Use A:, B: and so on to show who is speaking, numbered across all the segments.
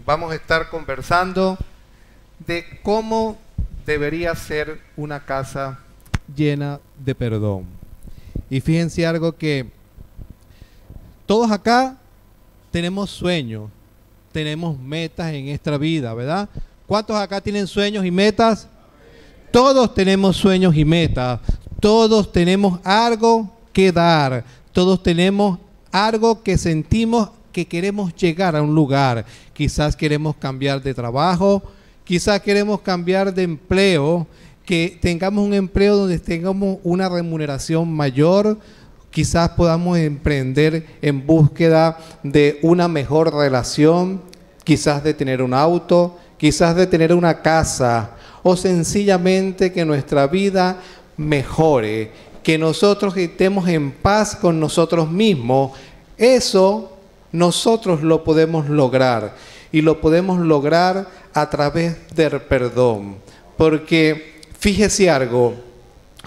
A: vamos a estar conversando de cómo debería ser una casa llena de perdón. Y fíjense algo que todos acá tenemos sueños, tenemos metas en esta vida, ¿verdad? ¿Cuántos acá tienen sueños y metas? Todos tenemos sueños y metas, todos tenemos algo que dar, todos tenemos algo que sentimos que queremos llegar a un lugar. Quizás queremos cambiar de trabajo, quizás queremos cambiar de empleo, que tengamos un empleo donde tengamos una remuneración mayor, quizás podamos emprender en búsqueda de una mejor relación, quizás de tener un auto, quizás de tener una casa, o sencillamente que nuestra vida mejore, que nosotros estemos en paz con nosotros mismos. Eso nosotros lo podemos lograr, y lo podemos lograr a través del perdón. Porque fíjese algo,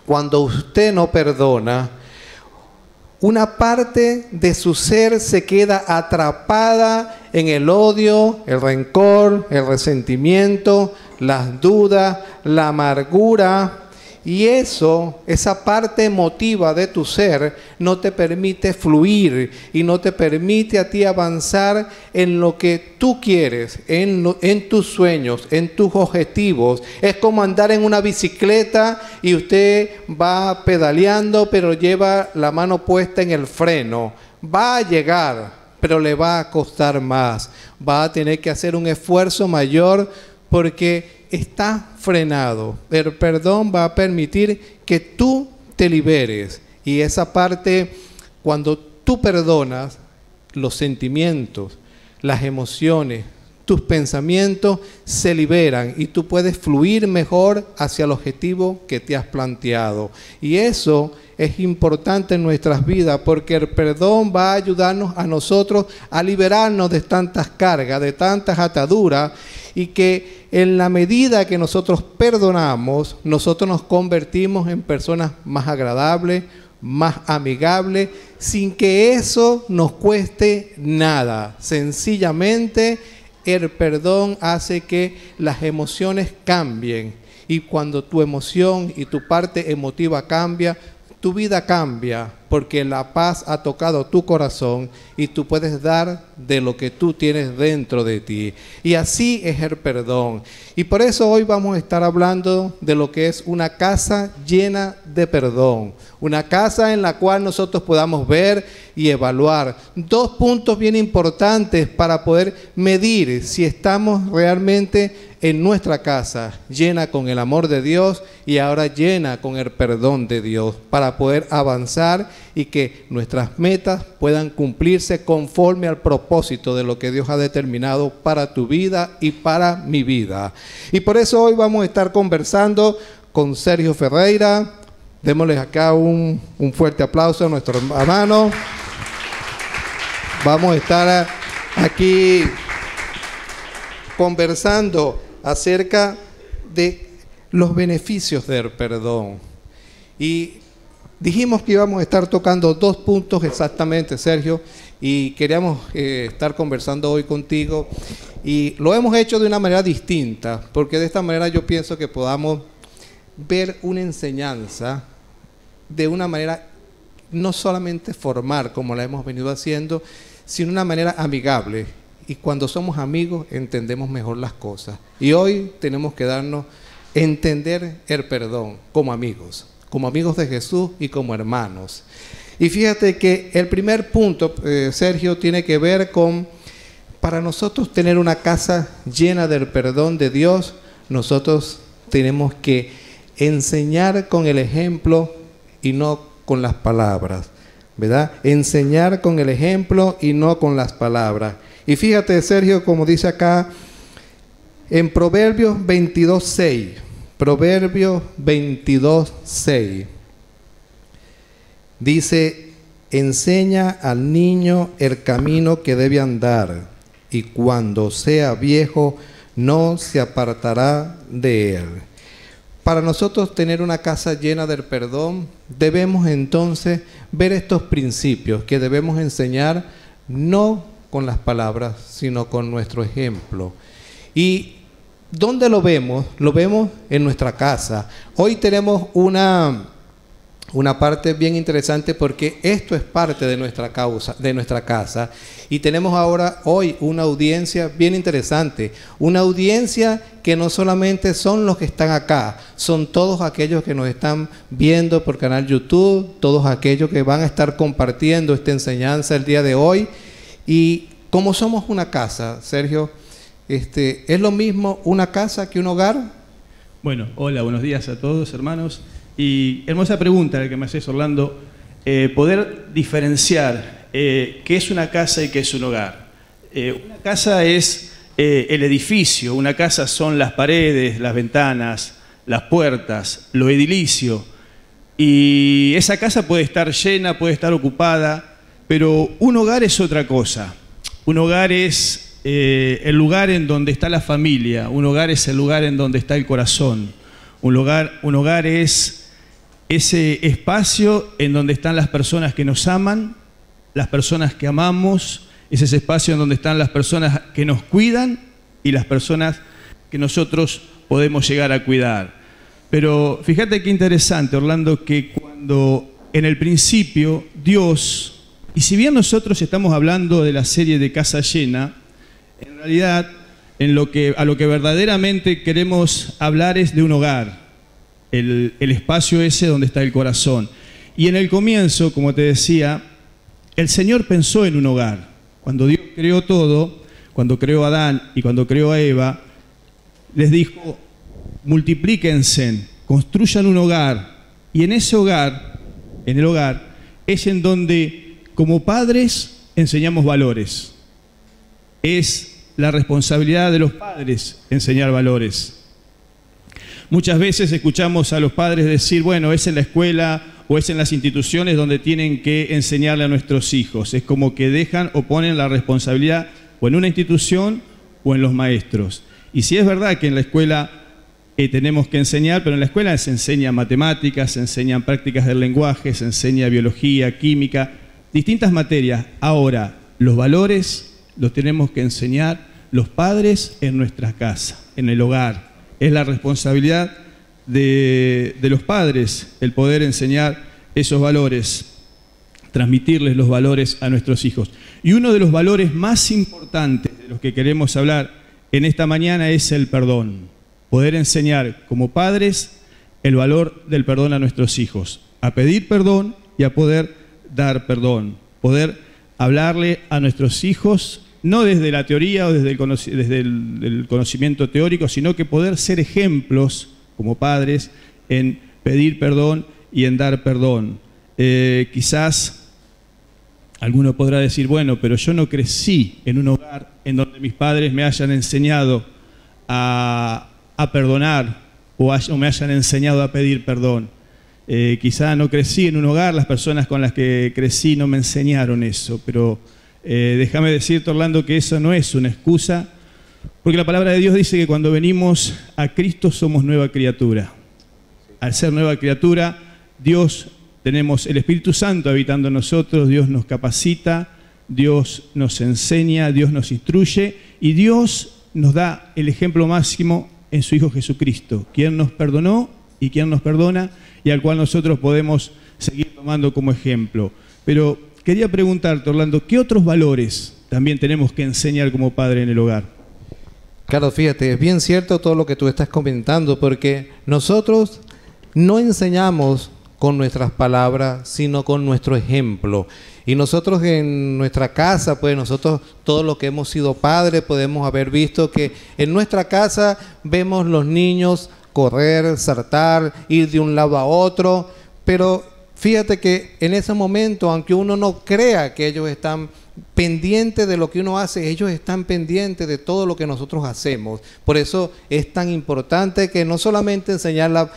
A: cuando usted no perdona, una parte de su ser se queda atrapada en el odio, el rencor, el resentimiento, las dudas, la amargura. Y esa parte emotiva de tu ser no te permite fluir y no te permite a ti avanzar en lo que tú quieres, en tus sueños, en tus objetivos. Es como andar en una bicicleta y usted va pedaleando, pero lleva la mano puesta en el freno. Va a llegar, pero le va a costar más. Va a tener que hacer un esfuerzo mayor porque está frenado. El perdón va a permitir que tú te liberes. Y esa parte, cuando tú perdonas, los sentimientos, las emociones, tus pensamientos se liberan y tú puedes fluir mejor hacia el objetivo que te has planteado. Y eso es importante en nuestras vidas, porque el perdón va a ayudarnos a nosotros a liberarnos de tantas cargas, de tantas ataduras, y que en la medida que nosotros perdonamos, nosotros nos convertimos en personas más agradables, más amigables, sin que eso nos cueste nada. Sencillamente, el perdón hace que las emociones cambien, y cuando tu emoción y tu parte emotiva cambia, tu vida cambia, porque la paz ha tocado tu corazón y tú puedes dar de lo que tú tienes dentro de ti. Y así es el perdón. Y por eso hoy vamos a estar hablando de lo que es una casa llena de perdón. Una casa en la cual nosotros podamos ver y evaluar dos puntos bien importantes para poder medir si estamos realmente en nuestra casa llena con el amor de Dios y ahora llena con el perdón de Dios, para poder avanzar y que nuestras metas puedan cumplirse conforme al propósito de lo que Dios ha determinado para tu vida y para mi vida. Y por eso hoy vamos a estar conversando con Sergio Ferreira. Démosles acá un fuerte aplauso a nuestro hermano. Vamos a estar aquí conversando acerca de los beneficios del perdón. Y dijimos que íbamos a estar tocando dos puntos exactamente, Sergio, y queríamos estar conversando hoy contigo. Y lo hemos hecho de una manera distinta, porque de esta manera yo pienso que podamos ver una enseñanza de una manera no solamente formal, como la hemos venido haciendo, sino una manera amigable. Y cuando somos amigos entendemos mejor las cosas. Y hoy tenemos que entender el perdón como amigos de Jesús y como hermanos. Y fíjate que el primer punto, Sergio, tiene que ver con, para nosotros tener una casa llena del perdón de Dios, nosotros tenemos que enseñar con el ejemplo y no con las palabras, ¿verdad? Enseñar con el ejemplo y no con las palabras. Y fíjate, Sergio, como dice acá en Proverbios 22:6. Proverbios 22:6. Dice: enseña al niño el camino que debe andar, y cuando sea viejo no se apartará de él. Para nosotros tener una casa llena del perdón, debemos entonces ver estos principios que debemos enseñar, no con las palabras, sino con nuestro ejemplo. ¿Y dónde lo vemos? Lo vemos en nuestra casa. Hoy tenemos una parte bien interesante porque esto es parte de nuestra casa. Y tenemos hoy una audiencia bien interesante. Una audiencia que no solamente son los que están acá, son todos aquellos que nos están viendo por canal YouTube, todos aquellos que van a estar compartiendo esta enseñanza el día de hoy. Y como somos una casa, Sergio, ¿es lo mismo una casa que un hogar?
B: Bueno, hola, buenos días a todos, hermanos. Y hermosa pregunta la que me haces, Orlando. Poder diferenciar qué es una casa y qué es un hogar. Una casa es el edificio, una casa son las paredes, las ventanas, las puertas, lo edilicio. Y esa casa puede estar llena, puede estar ocupada, pero un hogar es otra cosa. Un hogar es el lugar en donde está la familia, un hogar es el lugar en donde está el corazón. Un hogar es ese espacio en donde están las personas que nos aman, las personas que amamos, es ese espacio en donde están las personas que nos cuidan y las personas que nosotros podemos llegar a cuidar. Pero fíjate qué interesante, Orlando, que cuando en el principio Dios, y si bien nosotros estamos hablando de la serie de Casa Llena, en realidad a lo que verdaderamente queremos hablar es de un hogar. El espacio ese donde está el corazón. Y en el comienzo, como te decía, el Señor pensó en un hogar. Cuando Dios creó todo, cuando creó a Adán y cuando creó a Eva, les dijo, multiplíquense, construyan un hogar. Y en ese hogar, en el hogar, es en donde como padres enseñamos valores. Es la responsabilidad de los padres enseñar valores. Muchas veces escuchamos a los padres decir, bueno, es en la escuela o es en las instituciones donde tienen que enseñarle a nuestros hijos. Es como que dejan o ponen la responsabilidad o en una institución o en los maestros. Y sí es verdad que en la escuela tenemos que enseñar, pero en la escuela se enseña matemáticas, se enseñan prácticas del lenguaje, se enseña biología, química, distintas materias. Ahora, los valores los tenemos que enseñar los padres en nuestra casa, en el hogar. Es la responsabilidad de los padres el poder enseñar esos valores, transmitirles los valores a nuestros hijos. Y uno de los valores más importantes de los que queremos hablar en esta mañana es el perdón. Poder enseñar como padres el valor del perdón a nuestros hijos, a pedir perdón y a poder dar perdón. Poder hablarle a nuestros hijos no desde la teoría o desde el conocimiento teórico, sino que poder ser ejemplos como padres en pedir perdón y en dar perdón. Quizás alguno podrá decir, bueno, pero yo no crecí en un hogar en donde mis padres me hayan enseñado a perdonar o me hayan enseñado a pedir perdón. Quizá no crecí en un hogar, las personas con las que crecí no me enseñaron eso, pero déjame decirte, Orlando, que eso no es una excusa, porque la palabra de Dios dice que cuando venimos a Cristo somos nueva criatura. Al ser nueva criatura, tenemos el Espíritu Santo habitando en nosotros, Dios nos capacita, Dios nos enseña, Dios nos instruye y Dios nos da el ejemplo máximo en su Hijo Jesucristo, quien nos perdonó y quien nos perdona y al cual nosotros podemos seguir tomando como ejemplo. Pero quería preguntarte, Orlando, ¿qué otros valores también tenemos que enseñar como padre en el hogar?
A: Claro, fíjate, es bien cierto todo lo que tú estás comentando, porque nosotros no enseñamos con nuestras palabras, sino con nuestro ejemplo. Y nosotros en nuestra casa, pues nosotros, todos los que hemos sido padres, podemos haber visto que en nuestra casa vemos los niños correr, saltar, ir de un lado a otro, pero fíjate que en ese momento, aunque uno no crea que ellos están pendientes de lo que uno hace, ellos están pendientes de todo lo que nosotros hacemos. Por eso es tan importante que no solamente enseñar la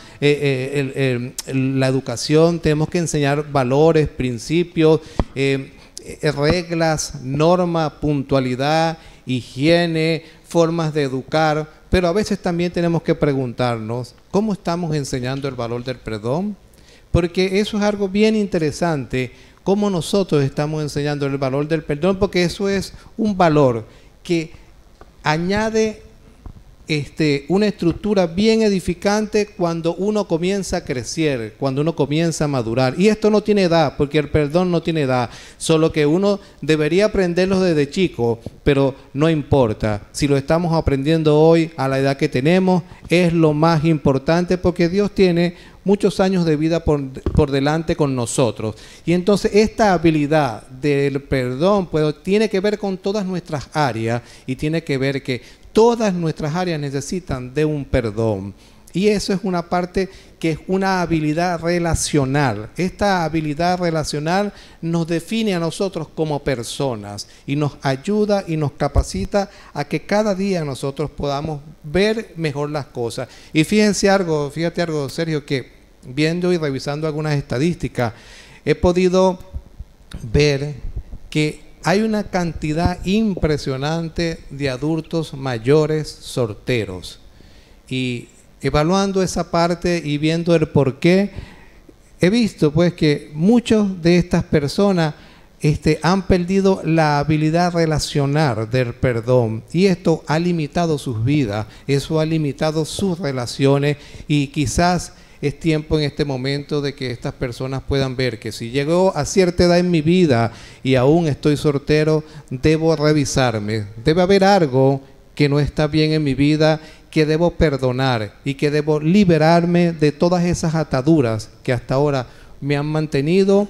A: educación, tenemos que enseñar valores, principios, reglas, normas, puntualidad, higiene, formas de educar, pero a veces también tenemos que preguntarnos, ¿cómo estamos enseñando el valor del perdón? Porque eso es algo bien interesante. cómo nosotros estamos enseñando el valor del perdón, porque eso es un valor que añade una estructura bien edificante cuando uno comienza a crecer, cuando uno comienza a madurar. Y esto no tiene edad, porque el perdón no tiene edad, solo que uno debería aprenderlo desde chico, pero no importa. Si lo estamos aprendiendo hoy a la edad que tenemos, es lo más importante, porque Dios tiene muchos años de vida por delante con nosotros. Y entonces esta habilidad del perdón pues, tiene que ver con todas nuestras áreas, y tiene que ver que todas nuestras áreas necesitan de un perdón. Y eso es una parte que es una habilidad relacional. Esta habilidad relacional nos define a nosotros como personas y nos ayuda y nos capacita a que cada día nosotros podamos ver mejor las cosas. Y fíjate algo, Sergio, que viendo y revisando algunas estadísticas, he podido ver que hay una cantidad impresionante de adultos mayores solteros. Y evaluando esa parte y viendo el por qué, he visto pues que muchos de estas personas han perdido la habilidad relacional del perdón, y esto ha limitado sus vidas, eso ha limitado sus relaciones, y quizás es tiempo en este momento de que estas personas puedan ver que si llegó a cierta edad en mi vida y aún estoy soltero, debo revisarme. Debe haber algo que no está bien en mi vida, que debo perdonar y que debo liberarme de todas esas ataduras que hasta ahora me han mantenido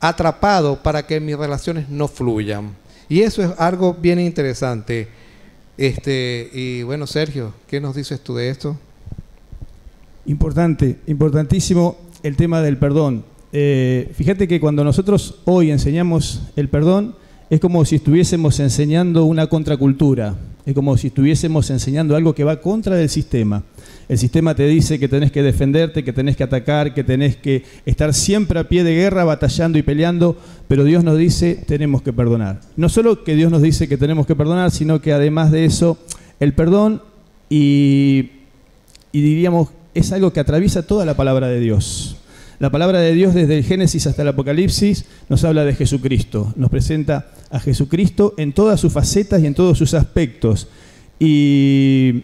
A: atrapado para que mis relaciones no fluyan. Y eso es algo bien interesante. Y bueno, Sergio, ¿qué nos dices tú de esto?
B: Importantísimo el tema del perdón. Fíjate que cuando nosotros hoy enseñamos el perdón, es como si estuviésemos enseñando una contracultura, es como si estuviésemos enseñando algo que va contra del sistema. El sistema te dice que tenés que defenderte, que tenés que atacar, que tenés que estar siempre a pie de guerra, batallando y peleando, pero Dios nos dice tenemos que perdonar. No solo que Dios nos dice que tenemos que perdonar, sino que además de eso, el perdón y diríamos es algo que atraviesa toda la palabra de Dios. La palabra de Dios desde el Génesis hasta el Apocalipsis nos habla de Jesucristo, nos presenta a Jesucristo en todas sus facetas y en todos sus aspectos. Y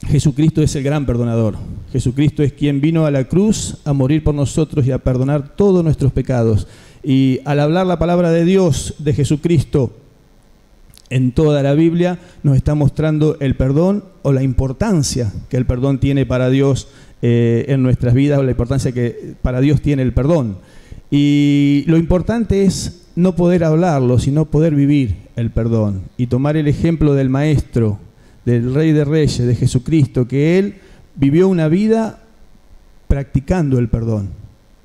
B: Jesucristo es el gran perdonador. Jesucristo es quien vino a la cruz a morir por nosotros y a perdonar todos nuestros pecados. Y al hablar la palabra de Dios, de Jesucristo, en toda la Biblia nos está mostrando el perdón o la importancia que el perdón tiene para Dios en nuestras vidas, o la importancia que para Dios tiene el perdón. Y lo importante es no poder hablarlo, sino poder vivir el perdón y tomar el ejemplo del Maestro, del Rey de Reyes, de Jesucristo, que Él vivió una vida practicando el perdón.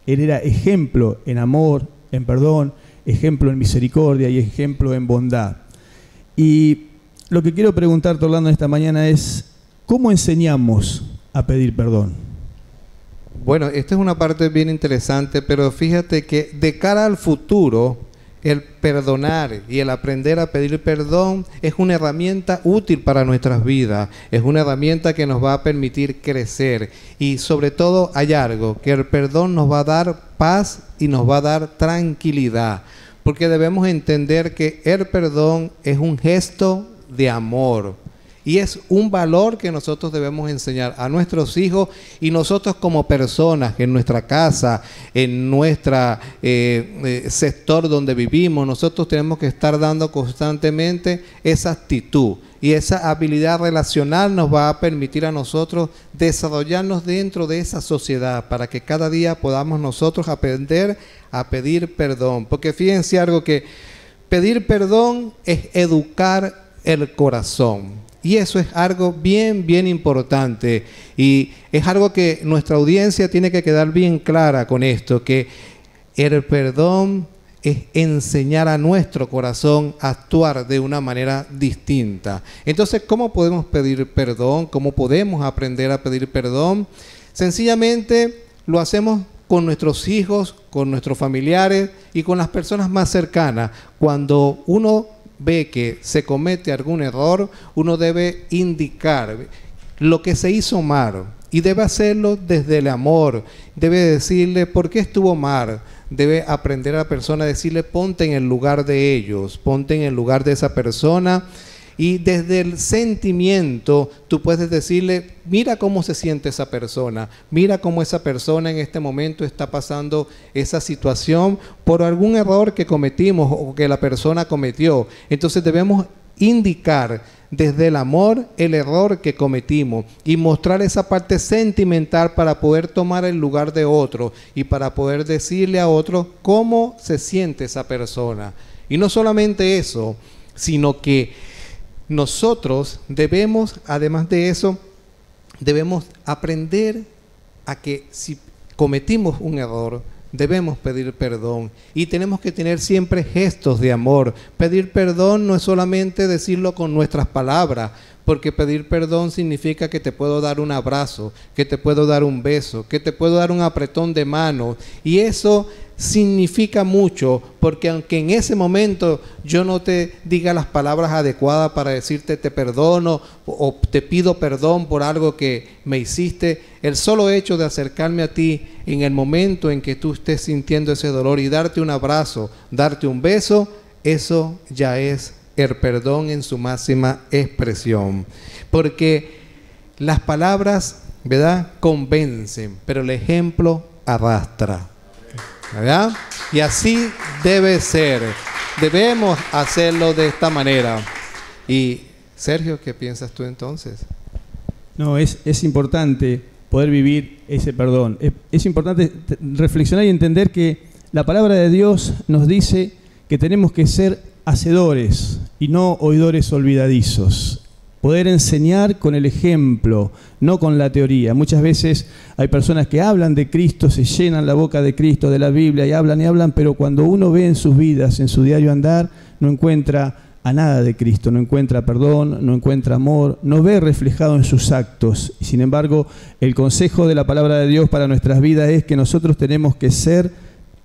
B: Él era ejemplo en amor, en perdón, ejemplo en misericordia y ejemplo en bondad. Y lo que quiero preguntarte, Orlando, esta mañana es, ¿cómo enseñamos a pedir perdón?
A: Bueno, esta es una parte bien interesante, pero fíjate que de cara al futuro, el perdonar y el aprender a pedir perdón es una herramienta útil para nuestras vidas, es una herramienta que nos va a permitir crecer, y sobre todo hay algo, que el perdón nos va a dar paz y nos va a dar tranquilidad. Porque debemos entender que el perdón es un gesto de amor y es un valor que nosotros debemos enseñar a nuestros hijos, y nosotros como personas en nuestra casa, en nuestro sector donde vivimos, nosotros tenemos que estar dando constantemente esa actitud, y esa habilidad relacional nos va a permitir a nosotros desarrollarnos dentro de esa sociedad para que cada día podamos nosotros aprender a pedir perdón. Porque fíjense algo, que pedir perdón es educar el corazón. Y eso es algo bien, bien importante. Y es algo que nuestra audiencia tiene que quedar bien clara con esto, que el perdón es enseñar a nuestro corazón a actuar de una manera distinta. Entonces, ¿cómo podemos pedir perdón? ¿Cómo podemos aprender a pedir perdón? Sencillamente lo hacemos con nuestros hijos, con nuestros familiares y con las personas más cercanas. Cuando uno ve que se comete algún error, uno debe indicar lo que se hizo mal y debe hacerlo desde el amor. Debe decirle por qué estuvo mal, debe aprender a la persona a decirle, ponte en el lugar de ellos, ponte en el lugar de esa persona. Y desde el sentimiento tú puedes decirle, mira cómo se siente esa persona, mira cómo esa persona en este momento está pasando esa situación por algún error que cometimos o que la persona cometió. Entonces debemos indicar desde el amor el error que cometimos y mostrar esa parte sentimental para poder tomar el lugar de otro y para poder decirle a otro cómo se siente esa persona. Y no solamente eso, sino que nosotros debemos, además de eso, debemos aprender a que si cometimos un error, debemos pedir perdón y tenemos que tener siempre gestos de amor. Pedir perdón no es solamente decirlo con nuestras palabras, porque pedir perdón significa que te puedo dar un abrazo, que te puedo dar un beso, que te puedo dar un apretón de mano, y eso significa mucho, porque aunque en ese momento yo no te diga las palabras adecuadas para decirte te perdono o te pido perdón por algo que me hiciste, el solo hecho de acercarme a ti en el momento en que tú estés sintiendo ese dolor y darte un abrazo, darte un beso, eso ya es el perdón en su máxima expresión. Porque las palabras, ¿verdad?, convencen, pero el ejemplo arrastra, ¿verdad? Y así debe ser. Debemos hacerlo de esta manera. Y Sergio, ¿qué piensas tú entonces?
B: No, es importante poder vivir ese perdón. Es importante reflexionar y entender que la palabra de Dios nos dice que tenemos que ser hacedores y no oidores olvidadizos. Poder enseñar con el ejemplo, no con la teoría. Muchas veces hay personas que hablan de Cristo, se llenan la boca de Cristo, de la Biblia, y hablan, pero cuando uno ve en sus vidas, en su diario andar, no encuentra a nada de Cristo, no encuentra perdón, no encuentra amor, no ve reflejado en sus actos. Y sin embargo, el consejo de la palabra de Dios para nuestras vidas es que nosotros tenemos que ser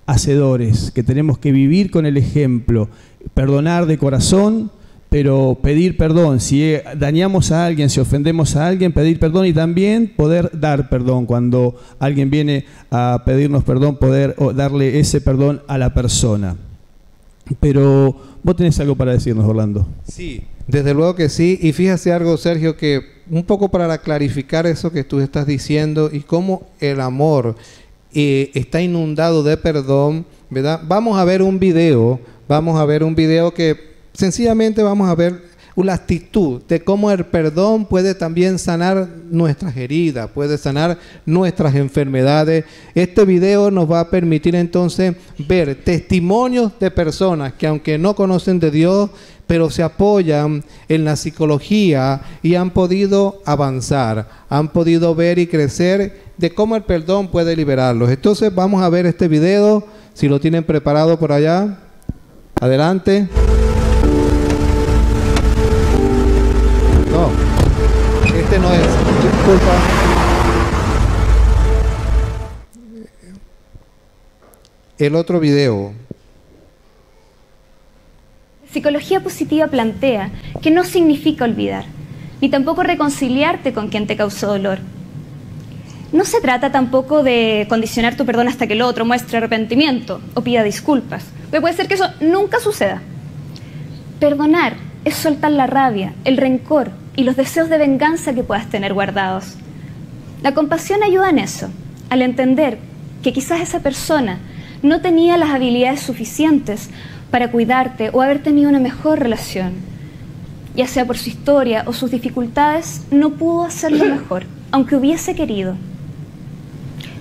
B: hacedores, que tenemos que vivir con el ejemplo, perdonar de corazón, pero pedir perdón. Si dañamos a alguien, si ofendemos a alguien, pedir perdón, y también poder dar perdón. Cuando alguien viene a pedirnos perdón, poder darle ese perdón a la persona. Pero vos tenés algo para decirnos, Orlando.
A: Sí, desde luego que sí. Y fíjate algo, Sergio, que un poco para clarificar eso que tú estás diciendo y cómo el amor está inundado de perdón, ¿verdad? Vamos a ver un video que sencillamente vamos a ver la actitud de cómo el perdón puede también sanar nuestras heridas, puede sanar nuestras enfermedades. Este video nos va a permitir entonces ver testimonios de personas que, aunque no conocen de Dios, pero se apoyan en la psicología y han podido avanzar, han podido ver y crecer de cómo el perdón puede liberarlos. Entonces vamos a ver este video, si lo tienen preparado por allá. Adelante. No, este no es, disculpa. El otro video.
C: Psicología positiva plantea que no significa olvidar, ni tampoco reconciliarte con quien te causó dolor. No se trata tampoco de condicionar tu perdón hasta que el otro muestre arrepentimiento o pida disculpas, porque puede ser que eso nunca suceda. Perdonar es soltar la rabia, el rencor y los deseos de venganza que puedas tener guardados. La compasión ayuda en eso, al entender que quizás esa persona no tenía las habilidades suficientes para cuidarte o haber tenido una mejor relación. Ya sea por su historia o sus dificultades, no pudo hacerlo mejor, aunque hubiese querido.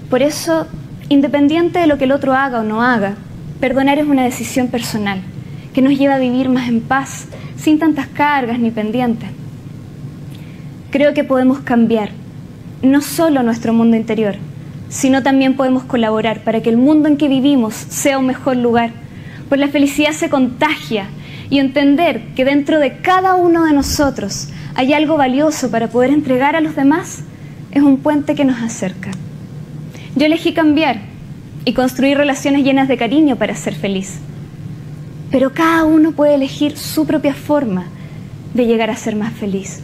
C: Por eso, independiente de lo que el otro haga o no haga, perdonar es una decisión personal que nos lleva a vivir más en paz, sin tantas cargas ni pendientes. Creo que podemos cambiar no solo nuestro mundo interior, sino también podemos colaborar para que el mundo en que vivimos sea un mejor lugar, pues la felicidad se contagia, y entender que dentro de cada uno de nosotros hay algo valioso para poder entregar a los demás es un puente que nos acerca. Yo elegí cambiar y construir relaciones llenas de cariño para ser feliz. Pero cada uno puede elegir su propia forma de llegar a ser más feliz.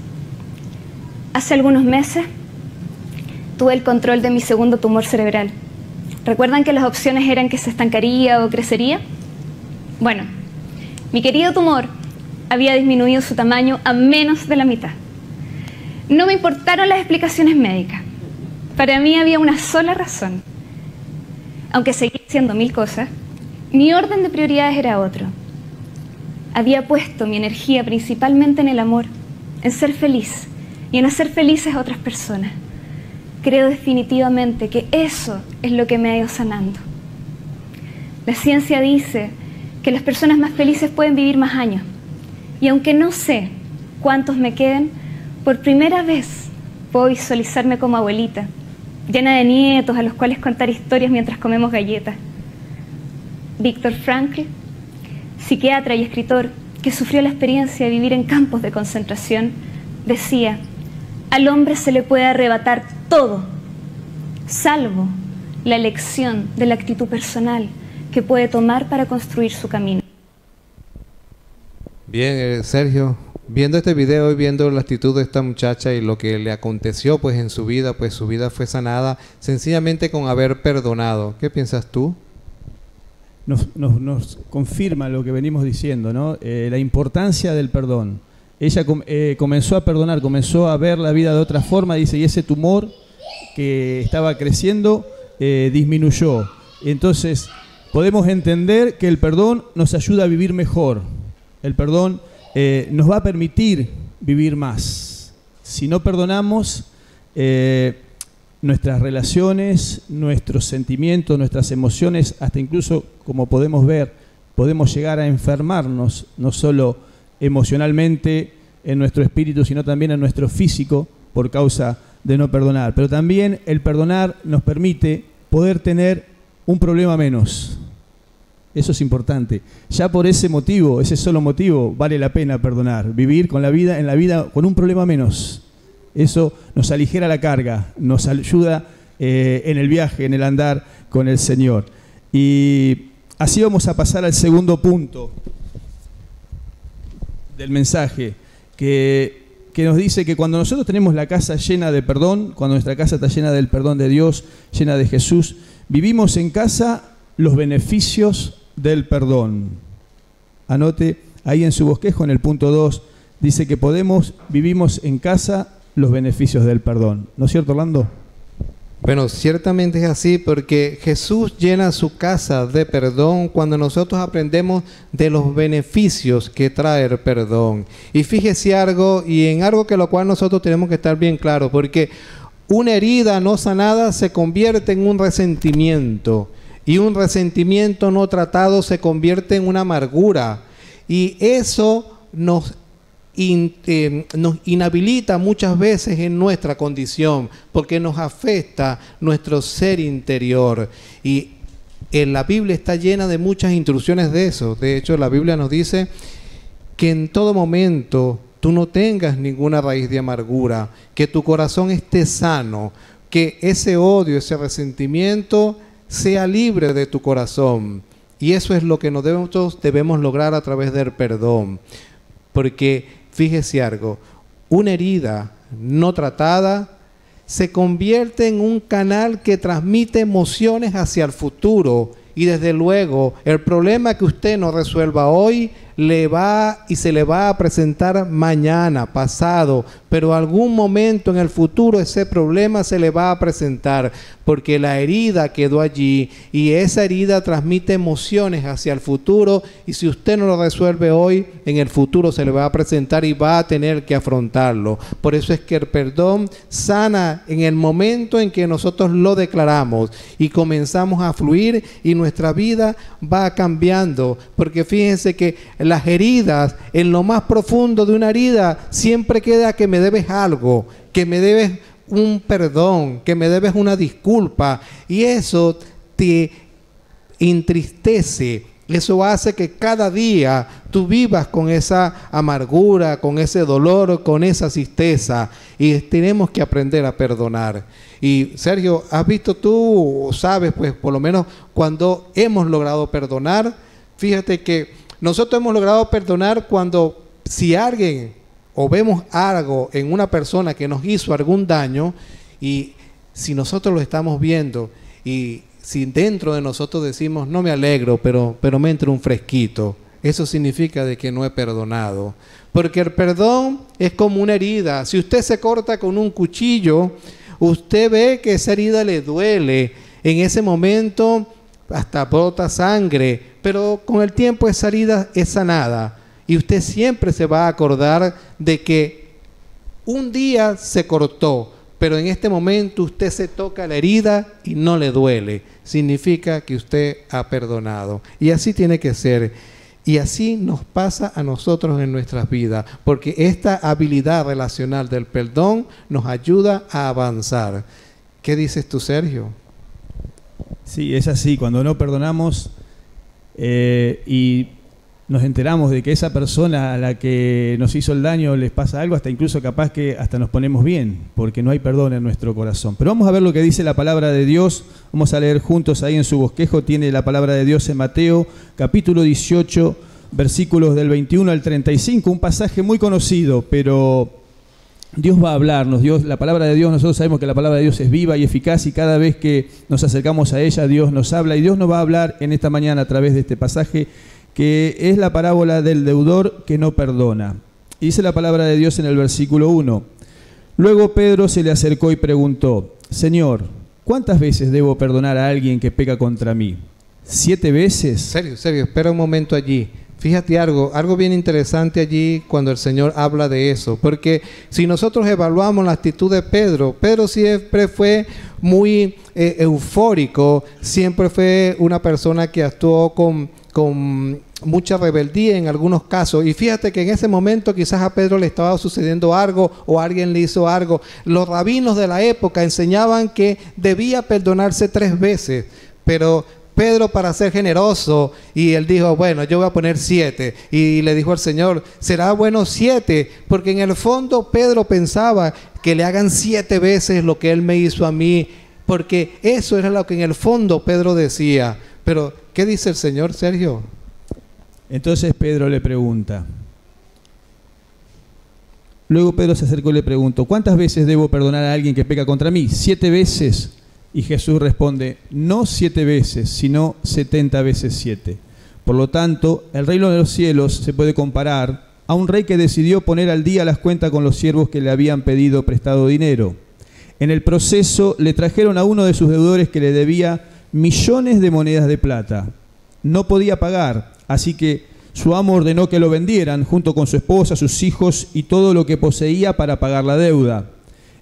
C: Hace algunos meses tuve el control de mi segundo tumor cerebral ¿Recuerdan que las opciones eran que se estancaría o crecería? Bueno, mi querido tumor había disminuido su tamaño a menos de la mitad. No me importaron las explicaciones médicas. Para mí había una sola razón. Aunque seguía haciendo 1000 cosas, mi orden de prioridades era otro. Había puesto mi energía principalmente en el amor, en ser feliz y en hacer felices a otras personas. Creo definitivamente que eso es lo que me ha ido sanando. La ciencia dice que las personas más felices pueden vivir más años. Y aunque no sé cuántos me queden, por primera vez puedo visualizarme como abuelita, llena de nietos a los cuales contar historias mientras comemos galletas. Viktor Frankl, psiquiatra y escritor que sufrió la experiencia de vivir en campos de concentración, decía: al hombre se le puede arrebatar todo, salvo la elección de la actitud personal que puede tomar para construir su camino.
A: Bien, Sergio, viendo este video y viendo la actitud de esta muchacha y lo que le aconteció pues en su vida, pues su vida fue sanada sencillamente con haber perdonado. ¿Qué piensas tú?
B: Nos confirma lo que venimos diciendo, ¿no? La importancia del perdón. Ella comenzó a perdonar, comenzó a ver la vida de otra forma, dice, y ese tumor que estaba creciendo disminuyó. Entonces, podemos entender que el perdón nos ayuda a vivir mejor. El perdón nos va a permitir vivir más. Si no perdonamos, nuestras relaciones, nuestros sentimientos, nuestras emociones, hasta incluso, como podemos ver, podemos llegar a enfermarnos, no solo emocionalmente en nuestro espíritu, sino también en nuestro físico por causa de no perdonar. Pero también el perdonar nos permite poder tener un problema menos. Eso es importante. Ya por ese motivo, ese solo motivo, vale la pena perdonar. Vivir con la vida, en la vida con un problema menos. Eso nos aligera la carga, nos ayuda en el viaje, en el andar con el Señor. Y así vamos a pasar al segundo punto del mensaje, que nos dice que cuando nosotros tenemos la casa llena de perdón, cuando nuestra casa está llena del perdón de Dios, llena de Jesús, vivimos en casa los beneficios del perdón. Anote ahí en su bosquejo, en el punto 2, dice que vivimos en casa los beneficios del perdón. ¿No es cierto, Orlando?
A: Bueno, ciertamente es así, porque Jesús llena su casa de perdón cuando nosotros aprendemos de los beneficios que trae el perdón. Y fíjese algo, y en algo que lo cual nosotros tenemos que estar bien claros, porque una herida no sanada se convierte en un resentimiento, y un resentimiento no tratado se convierte en una amargura, y eso nos inhabilita muchas veces en nuestra condición, porque nos afecta nuestro ser interior. Y en la Biblia está llena de muchas instrucciones de eso. De hecho, la Biblia nos dice que en todo momento tú no tengas ninguna raíz de amargura, que tu corazón esté sano, que ese odio, ese resentimiento sea libre de tu corazón. Y eso es lo que nosotros debemos lograr a través del perdón. Porque fíjese algo, una herida no tratada se convierte en un canal que transmite emociones hacia el futuro, y desde luego el problema que usted no resuelva hoy se le va a presentar mañana, pasado, pero algún momento en el futuro ese problema se le va a presentar, porque la herida quedó allí, y esa herida transmite emociones hacia el futuro, y si usted no lo resuelve hoy, en el futuro se le va a presentar y va a tener que afrontarlo. Por eso es que el perdón sana en el momento en que nosotros lo declaramos y comenzamos a fluir, y nuestra vida va cambiando, porque fíjense que las heridas, en lo más profundo de una herida, siempre queda que me debes algo, que me debes un perdón, que me debes una disculpa, y eso te entristece. Eso hace que cada día tú vivas con esa amargura, con ese dolor, con esa tristeza, y tenemos que aprender a perdonar. Y Sergio, ¿has visto tú, sabes, pues por lo menos cuando hemos logrado perdonar? Fíjate que nosotros hemos logrado perdonar cuando, si alguien o vemos algo en una persona que nos hizo algún daño, y si nosotros lo estamos viendo y si dentro de nosotros decimos, no me alegro, pero me entra un fresquito, eso significa de que no he perdonado. Porque el perdón es como una herida. Si usted se corta con un cuchillo, usted ve que esa herida le duele. En ese momento hasta brota sangre, pero con el tiempo esa herida es sanada. Y usted siempre se va a acordar de que un día se cortó, pero en este momento usted se toca la herida y no le duele. Significa que usted ha perdonado. Y así tiene que ser. Y así nos pasa a nosotros en nuestras vidas, porque esta habilidad relacional del perdón nos ayuda a avanzar. ¿Qué dices tú, Sergio?
B: Sí, es así. Cuando no perdonamos y nos enteramos de que esa persona a la que nos hizo el daño les pasa algo, hasta incluso capaz que hasta nos ponemos bien, porque no hay perdón en nuestro corazón. Pero vamos a ver lo que dice la palabra de Dios. Vamos a leer juntos ahí en su bosquejo. Tiene la palabra de Dios en Mateo, capítulo 18, versículos del 21 al 35. Un pasaje muy conocido, pero Dios va a hablarnos. La palabra de Dios, nosotros sabemos que la palabra de Dios es viva y eficaz, y cada vez que nos acercamos a ella, Dios nos habla, y Dios nos va a hablar en esta mañana a través de este pasaje, que es la parábola del deudor que no perdona. Dice la palabra de Dios en el versículo 1. Luego Pedro se le acercó y preguntó: Señor, ¿cuántas veces debo perdonar a alguien que peca contra mí? ¿7 veces?
A: Sergio, espera un momento allí. Fíjate algo bien interesante allí cuando el Señor habla de eso, porque si nosotros evaluamos la actitud de Pedro, Pedro siempre fue muy eufórico, siempre fue una persona que actuó con mucha rebeldía en algunos casos, y fíjate que en ese momento quizás a Pedro le estaba sucediendo algo o alguien le hizo algo. Los rabinos de la época enseñaban que debía perdonarse 3 veces, pero Pedro, para ser generoso, y él dijo, bueno, yo voy a poner 7, y le dijo al Señor, será bueno 7, porque en el fondo Pedro pensaba que le hagan 7 veces lo que él me hizo a mí, porque eso era lo que en el fondo Pedro decía. Pero ¿qué dice el Señor, Sergio?
B: Entonces Pedro le pregunta. Luego Pedro se acercó y le preguntó: ¿cuántas veces debo perdonar a alguien que peca contra mí? ¿7 veces? Y Jesús responde: no 7 veces, sino 70 veces 7. Por lo tanto, el reino de los cielos se puede comparar a un rey que decidió poner al día las cuentas con los siervos que le habían pedido prestado dinero. En el proceso le trajeron a uno de sus deudores que le debía millones de monedas de plata. No podía pagar, así que su amo ordenó que lo vendieran junto con su esposa, sus hijos y todo lo que poseía para pagar la deuda.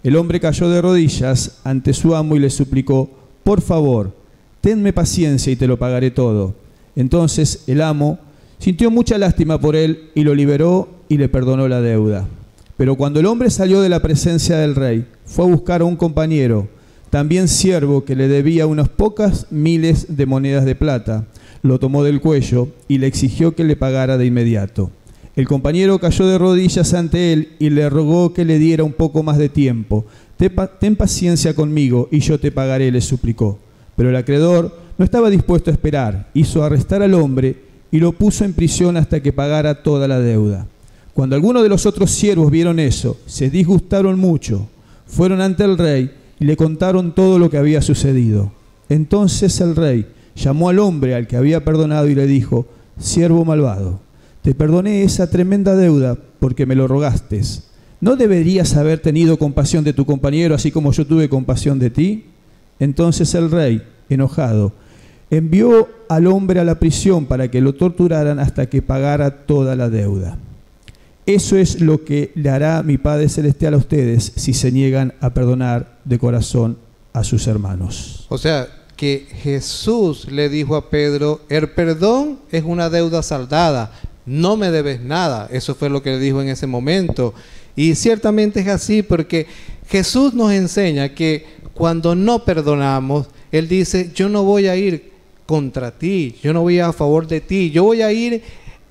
B: El hombre cayó de rodillas ante su amo y le suplicó: por favor, tenme paciencia y te lo pagaré todo. Entonces el amo sintió mucha lástima por él y lo liberó y le perdonó la deuda. Pero cuando el hombre salió de la presencia del rey, fue a buscar a un compañero, también siervo, que le debía unas pocas miles de monedas de plata. Lo tomó del cuello y le exigió que le pagara de inmediato. El compañero cayó de rodillas ante él y le rogó que le diera un poco más de tiempo. Ten paciencia conmigo y yo te pagaré, le suplicó. Pero el acreedor no estaba dispuesto a esperar. Hizo arrestar al hombre y lo puso en prisión hasta que pagara toda la deuda. Cuando algunos de los otros siervos vieron eso, se disgustaron mucho. Fueron ante el rey y le contaron todo lo que había sucedido. Entonces el rey llamó al hombre al que había perdonado y le dijo: siervo malvado, te perdoné esa tremenda deuda porque me lo rogaste. ¿No deberías haber tenido compasión de tu compañero así como yo tuve compasión de ti? Entonces el rey, enojado, envió al hombre a la prisión para que lo torturaran hasta que pagara toda la deuda. Eso es lo que le hará mi Padre Celestial a ustedes si se niegan a perdonar de corazón a sus hermanos.
A: O sea, que Jesús le dijo a Pedro: el perdón es una deuda saldada, no me debes nada. Eso fue lo que le dijo en ese momento. Y ciertamente es así, porque Jesús nos enseña que cuando no perdonamos, Él dice: yo no voy a ir contra ti, yo no voy a favor de ti, yo voy a ir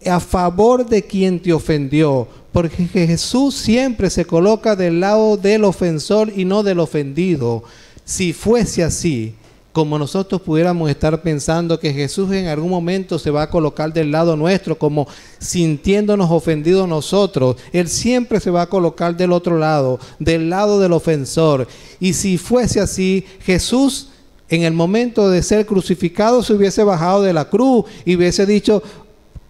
A: a favor de quien te ofendió, porque Jesús siempre se coloca del lado del ofensor y no del ofendido. Si fuese así, como nosotros pudiéramos estar pensando que Jesús en algún momento se va a colocar del lado nuestro, como sintiéndonos ofendidos nosotros, Él siempre se va a colocar del otro lado, del lado del ofensor. Y si fuese así, Jesús en el momento de ser crucificado se hubiese bajado de la cruz y hubiese dicho: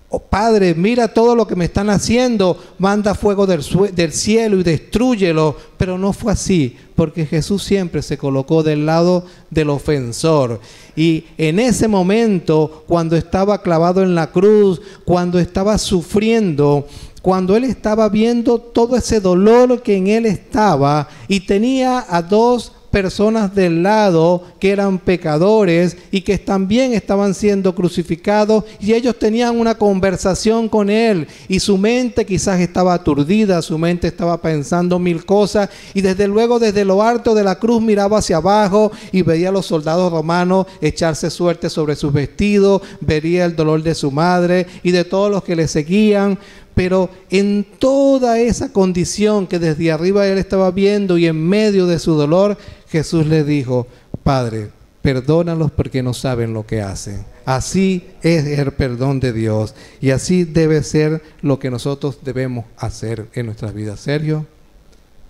A: oh, Padre, mira todo lo que me están haciendo, manda fuego del cielo y destrúyelo. Pero no fue así, porque Jesús siempre se colocó del lado del ofensor. Y en ese momento, cuando estaba clavado en la cruz, cuando estaba sufriendo, cuando Él estaba viendo todo ese dolor que en Él estaba, y tenía a dos personas del lado que eran pecadores y que también estaban siendo crucificados, y ellos tenían una conversación con Él, y su mente quizás estaba aturdida, su mente estaba pensando mil cosas, y desde luego desde lo alto de la cruz miraba hacia abajo y veía a los soldados romanos echarse suerte sobre sus vestidos, vería el dolor de su madre y de todos los que le seguían. Pero en toda esa condición que desde arriba Él estaba viendo y en medio de su dolor, Jesús le dijo: Padre, perdónalos porque no saben lo que hacen. Así es el perdón de Dios, y así debe ser lo que nosotros debemos hacer en nuestras vidas. Sergio,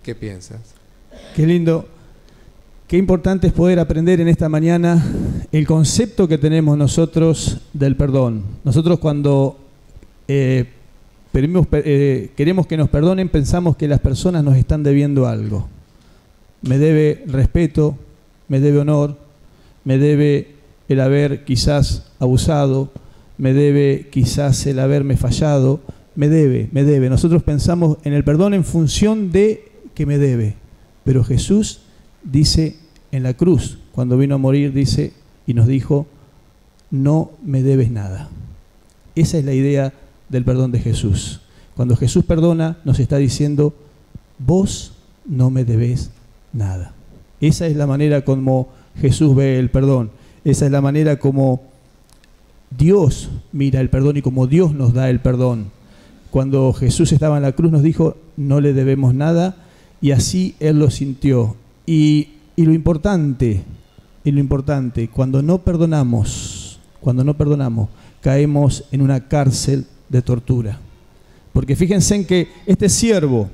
A: ¿qué piensas?
B: Qué lindo, qué importante es poder aprender en esta mañana el concepto que tenemos nosotros del perdón. Nosotros cuando queremos que nos perdonen, pensamos que las personas nos están debiendo algo. Me debe respeto, me debe honor, me debe el haber quizás abusado, me debe quizás el haberme fallado, me debe. Nosotros pensamos en el perdón en función de que me debe. Pero Jesús dice en la cruz, cuando vino a morir, dice y nos dijo: no me debes nada. Esa es la idea del perdón de Jesús. Cuando Jesús perdona, nos está diciendo: vos no me debés nada. Esa es la manera como Jesús ve el perdón. Esa es la manera como Dios mira el perdón y como Dios nos da el perdón. Cuando Jesús estaba en la cruz nos dijo: no le debemos nada, y así Él lo sintió. Y lo importante, cuando no perdonamos, caemos en una cárcel de tortura. Porque fíjense en que este siervo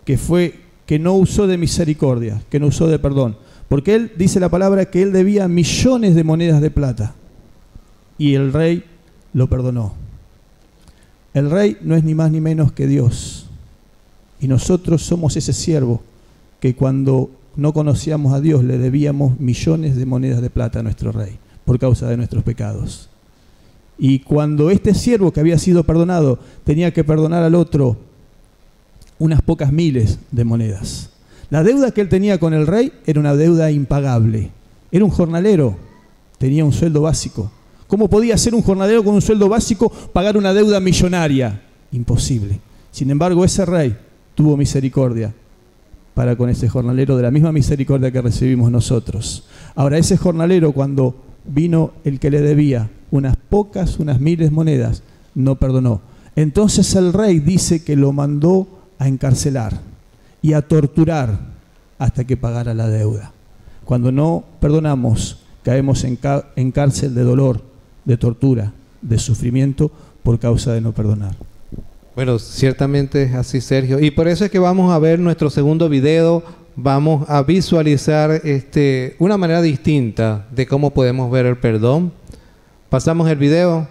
B: que no usó de misericordia, que no usó de perdón, porque él dice la palabra que él debía millones de monedas de plata y el rey lo perdonó. El rey no es ni más ni menos que Dios, y nosotros somos ese siervo que cuando no conocíamos a Dios le debíamos millones de monedas de plata a nuestro rey por causa de nuestros pecados. Y cuando este siervo que había sido perdonado tenía que perdonar al otro unas pocas miles de monedas. La deuda que él tenía con el rey era una deuda impagable. Era un jornalero, tenía un sueldo básico. ¿Cómo podía ser un jornalero con un sueldo básico pagar una deuda millonaria? Imposible. Sin embargo, ese rey tuvo misericordia para con ese jornalero, de la misma misericordia que recibimos nosotros. Ahora, ese jornalero, cuando vino el que le debía unas miles monedas, no perdonó. Entonces el rey dice que lo mandó a encarcelar y a torturar hasta que pagara la deuda. Cuando no perdonamos, caemos en cárcel de dolor, de tortura, de sufrimiento por causa de no perdonar.
A: Bueno, ciertamente es así, Sergio. Y por eso es que vamos a ver nuestro segundo video. Vamos a visualizar una manera distinta de cómo podemos ver el perdón. Pasamos el video.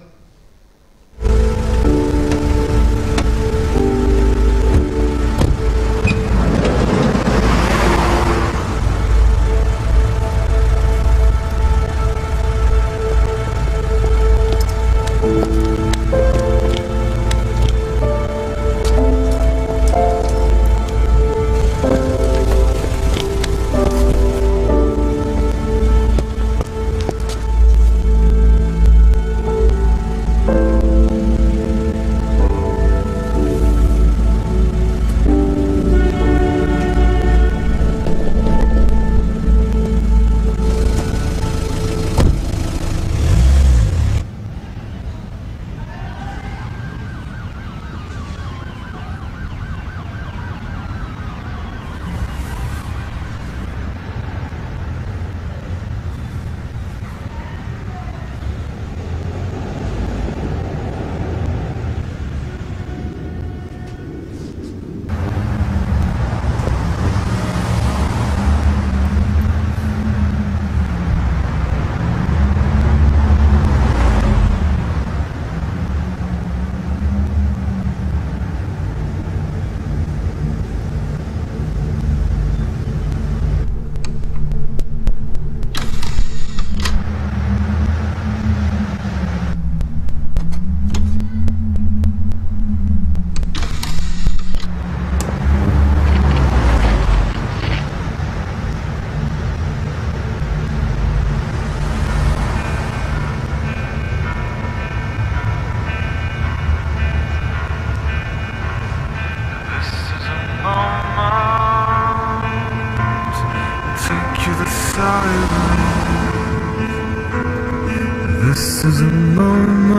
D: This is a moment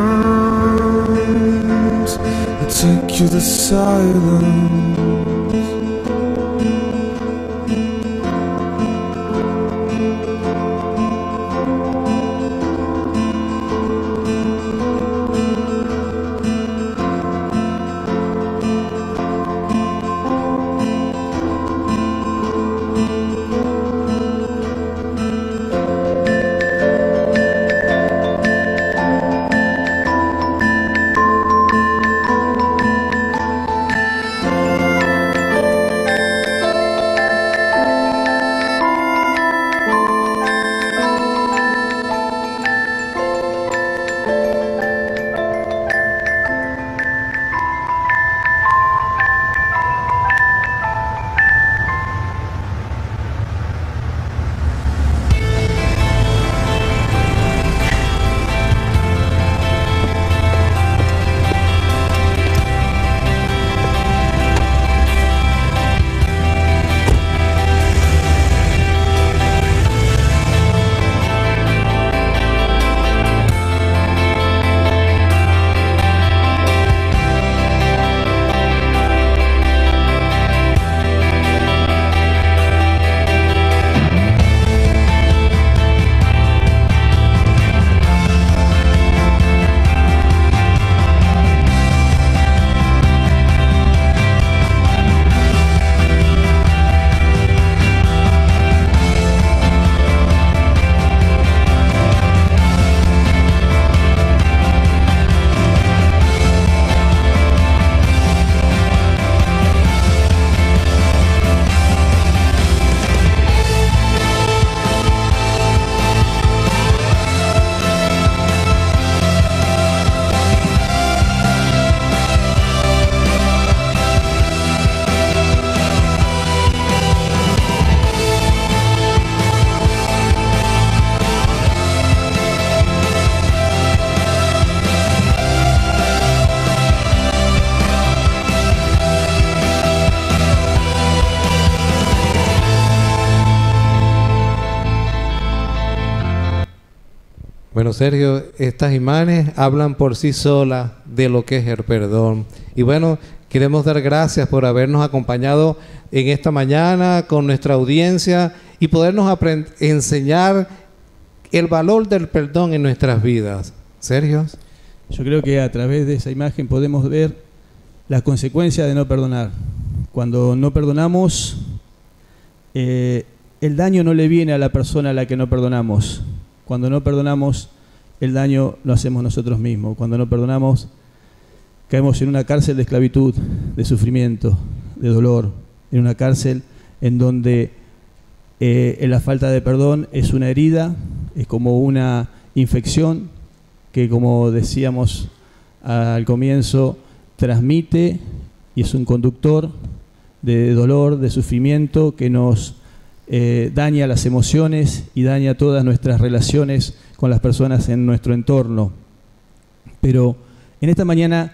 D: I take you to silence.
A: Bueno, Sergio, estas imágenes hablan por sí solas de lo que es el perdón. Y bueno, queremos dar gracias por habernos acompañado en esta mañana con nuestra audiencia y podernos enseñar el valor del perdón en nuestras vidas. Sergio.
B: Yo creo que a través de esa imagen podemos ver las consecuencias de no perdonar. Cuando no perdonamos, el daño no le viene a la persona a la que no perdonamos. Cuando no perdonamos, el daño lo hacemos nosotros mismos. Cuando no perdonamos, caemos en una cárcel de esclavitud, de sufrimiento, de dolor, en una cárcel en donde la falta de perdón es una herida, es como una infección que, como decíamos al comienzo, transmite y es un conductor de dolor, de sufrimiento que nos daña las emociones y daña todas nuestras relaciones con las personas en nuestro entorno. Pero en esta mañana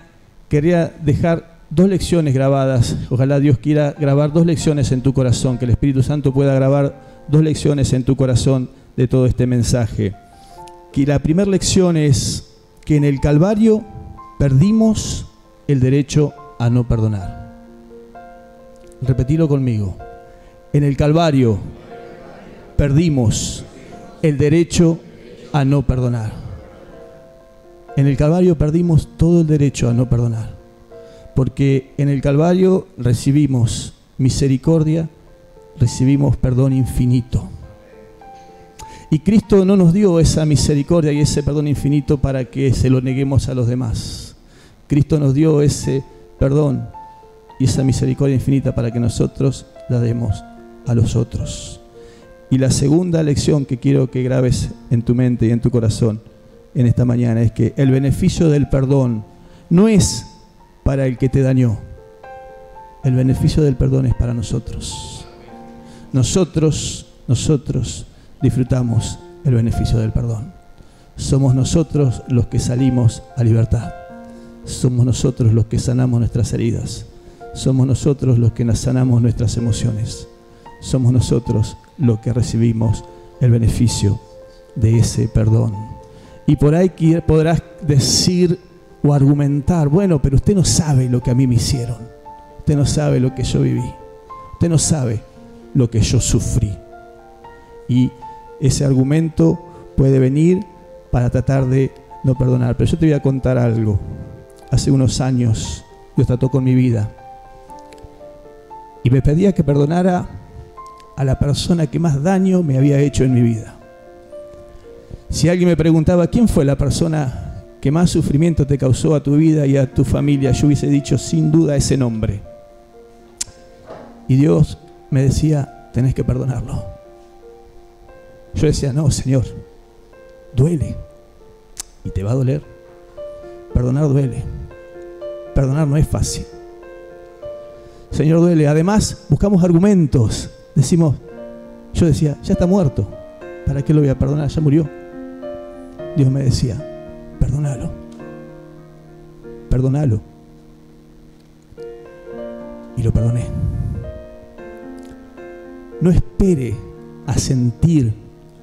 B: quería dejar 2 lecciones grabadas. Ojalá Dios quiera grabar 2 lecciones en tu corazón, que el Espíritu Santo pueda grabar 2 lecciones en tu corazón de todo este mensaje. Que la primera lección es que en el Calvario perdimos el derecho a no perdonar. Repetilo conmigo. En el Calvario perdimos el derecho a no perdonar. En el Calvario perdimos todo el derecho a no perdonar. Porque en el Calvario recibimos misericordia, recibimos perdón infinito. Y Cristo no nos dio esa misericordia y ese perdón infinito para que se lo neguemos a los demás. Cristo nos dio ese perdón y esa misericordia infinita para que nosotros la demos a los otros. Y la segunda lección que quiero que grabes en tu mente y en tu corazón en esta mañana es que el beneficio del perdón no es para el que te dañó. El beneficio del perdón es para nosotros. Nosotros disfrutamos el beneficio del perdón. Somos nosotros los que salimos a libertad. Somos nosotros los que sanamos nuestras heridas. Somos nosotros los que sanamos nuestras emociones. Somos nosotros los que recibimos el beneficio de ese perdón. Y por ahí podrás decir o argumentar, bueno, pero usted no sabe lo que a mí me hicieron. Usted no sabe lo que yo viví. Usted no sabe lo que yo sufrí. Y ese argumento puede venir para tratar de no perdonar. Pero yo te voy a contar algo. Hace unos años Dios trató con mi vida y me pedía que perdonara a la persona que más daño me había hecho en mi vida. Si alguien me preguntaba quién fue la persona que más sufrimiento te causó a tu vida y a tu familia, yo hubiese dicho sin duda ese nombre. Y Dios me decía, tenés que perdonarlo. Yo decía, no, Señor, duele. Y te va a doler. Perdonar duele. Perdonar no es fácil. Señor, duele. Además, buscamos argumentos. Decimos, yo decía, ya está muerto. ¿Para qué lo voy a perdonar? Ya murió. Dios me decía, perdónalo. Perdónalo. Y lo perdoné. No espere a sentir,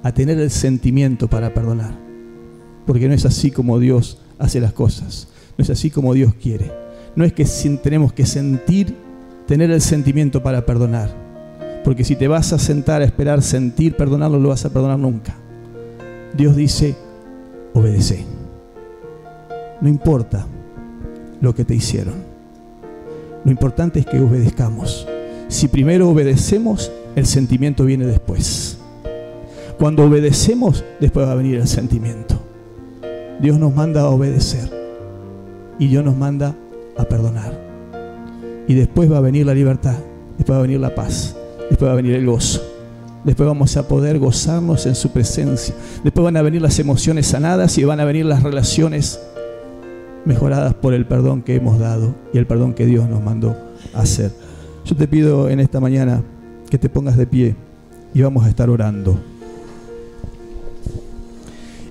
B: a tener el sentimiento para perdonar. Porque no es así como Dios hace las cosas. No es así como Dios quiere. No es que tenemos que sentir, tener el sentimiento para perdonar. Porque si te vas a sentar a esperar sentir, perdonarlo, no lo vas a perdonar nunca. Dios dice, obedece. No importa lo que te hicieron. Lo importante es que obedezcamos. Si primero obedecemos, el sentimiento viene después. Cuando obedecemos, después va a venir el sentimiento. Dios nos manda a obedecer y Dios nos manda a perdonar. Y después va a venir la libertad, después va a venir la paz, después va a venir el gozo. Después vamos a poder gozarnos en su presencia. Después van a venir las emociones sanadas y van a venir las relaciones mejoradas por el perdón que hemos dado y el perdón que Dios nos mandó a hacer. Yo te pido en esta mañana que te pongas de pie y vamos a estar orando.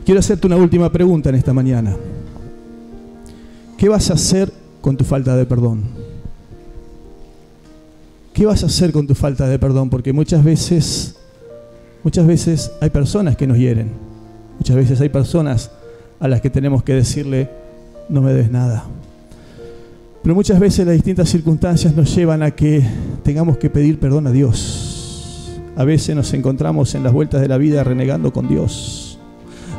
B: Quiero hacerte una última pregunta en esta mañana. ¿Qué vas a hacer con tu falta de perdón? ¿Qué vas a hacer con tu falta de perdón? Porque muchas veces hay personas que nos hieren. Muchas veces hay personas a las que tenemos que decirle, no me des nada. Pero muchas veces las distintas circunstancias nos llevan a que tengamos que pedir perdón a Dios. A veces nos encontramos en las vueltas de la vida renegando con Dios.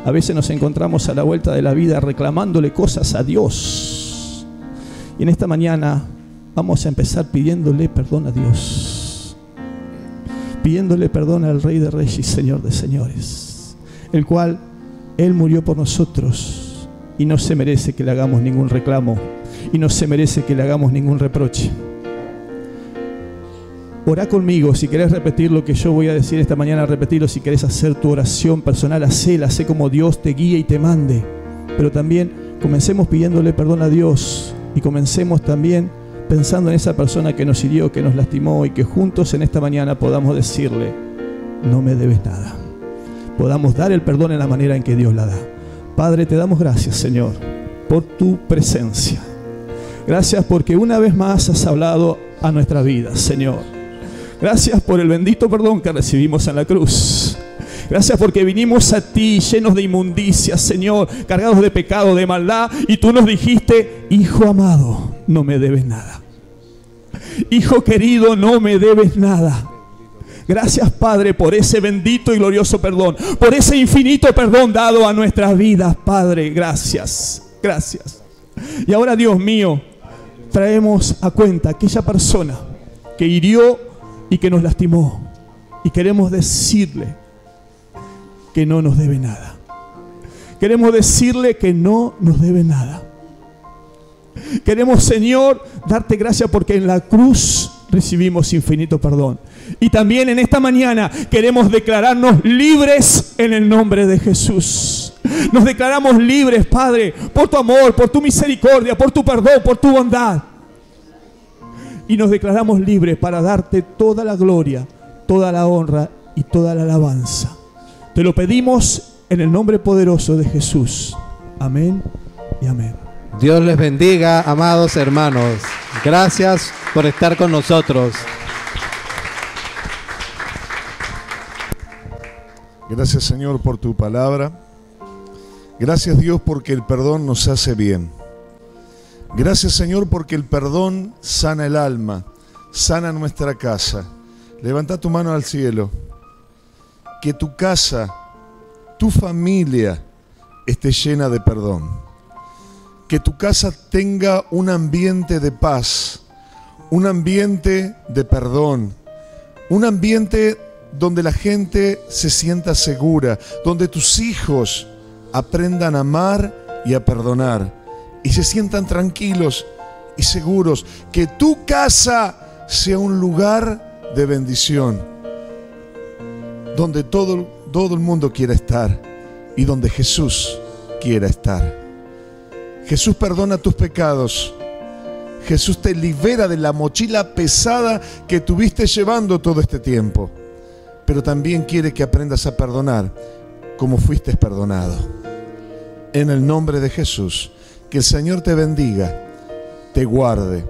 B: A veces nos encontramos a la vuelta de la vida reclamándole cosas a Dios. Y en esta mañana vamos a empezar pidiéndole perdón a Dios. Pidiéndole perdón al Rey de Reyes y Señor de Señores. El cual Él murió por nosotros y no se merece que le hagamos ningún reclamo. Y no se merece que le hagamos ningún reproche. Orá conmigo, si querés repetir lo que yo voy a decir esta mañana, repetirlo. Si querés hacer tu oración personal, hacela, hacé como Dios te guíe y te mande. Pero también comencemos pidiéndole perdón a Dios y comencemos también pensando en esa persona que nos hirió, que nos lastimó y que juntos en esta mañana podamos decirle, no me debes nada. Podamos dar el perdón en la manera en que Dios la da. Padre, te damos gracias, Señor, por tu presencia. Gracias porque una vez más has hablado a nuestra vida, Señor. Gracias por el bendito perdón que recibimos en la cruz. Gracias porque vinimos a ti llenos de inmundicia, Señor, cargados de pecado, de maldad, y tú nos dijiste, hijo amado, no me debes nada. Hijo querido, no me debes nada. Gracias, Padre, por ese bendito y glorioso perdón, por ese infinito perdón dado a nuestras vidas, Padre. Gracias, gracias. Y ahora, Dios mío, traemos a cuenta aquella persona que hirió y que nos lastimó, y queremos decirle que no nos debe nada. Queremos decirle que no nos debe nada. Queremos, Señor, darte gracias porque en la cruz recibimos infinito perdón. Y también en esta mañana queremos declararnos libres en el nombre de Jesús. Nos declaramos libres, Padre, por tu amor, por tu misericordia, por tu perdón, por tu bondad. Y nos declaramos libres para darte toda la gloria, toda la honra y toda la alabanza. Te lo pedimos en el nombre poderoso de Jesús. Amén y amén.
A: Dios les bendiga, amados hermanos. Gracias por estar con nosotros.
E: Gracias, Señor, por tu palabra. Gracias, Dios, porque el perdón nos hace bien. Gracias, Señor, porque el perdón sana el alma, sana nuestra casa. Levanta tu mano al cielo. Que tu casa, tu familia esté llena de perdón. Que tu casa tenga un ambiente de paz, un ambiente de perdón, un ambiente donde la gente se sienta segura, donde tus hijos aprendan a amar y a perdonar y se sientan tranquilos y seguros. Que tu casa sea un lugar de bendición, donde todo el mundo quiera estar y donde Jesús quiera estar. Jesús perdona tus pecados. Jesús te libera de la mochila pesada que tuviste llevando todo este tiempo. Pero también quiere que aprendas a perdonar como fuiste perdonado. En el nombre de Jesús, que el Señor te bendiga, te guarde,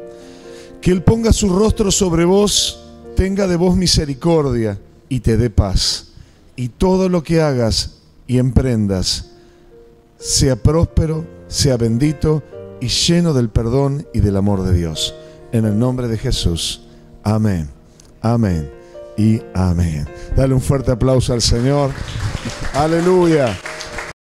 E: que Él ponga su rostro sobre vos, tenga de vos misericordia y te dé paz. Y todo lo que hagas y emprendas sea próspero, sea bendito y lleno del perdón y del amor de Dios. En el nombre de Jesús. Amén. Amén y amén. Dale un fuerte aplauso al Señor. Aleluya.